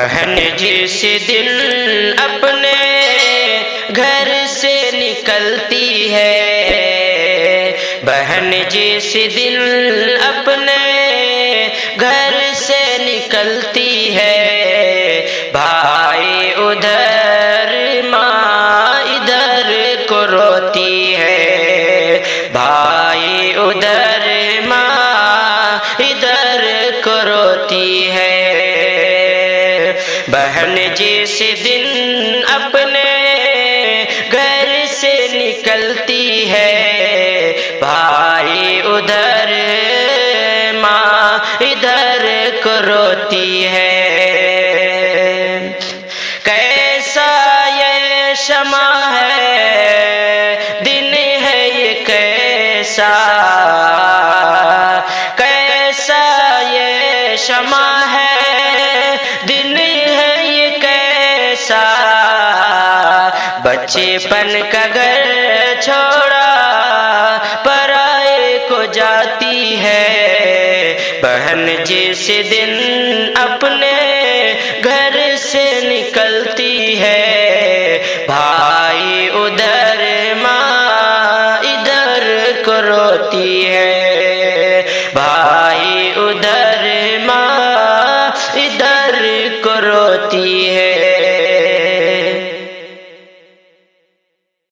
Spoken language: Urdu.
بہن جس دن اپنے گھر سے نکلتی ہے، بہن جس دن اپنے گھر سے نکلتی ہے، بھائی ادھر ماں ادھر کو روتی ہے، بھائی ادھر ماں ادھر کو روتی ہے۔ بہن جس دن اپنے گھر سے نکلتی ہے، بھائی ادھر ماں ادھر کو روتی ہے۔ کیسا یہ شمع ہے، دن ہے یہ کیسا، کیسا یہ شمع ہے، دن ہے یہ کیسا، بچپن کا گھر چھوڑا پرائے کو جاتی ہے، بہن جس دن اپنے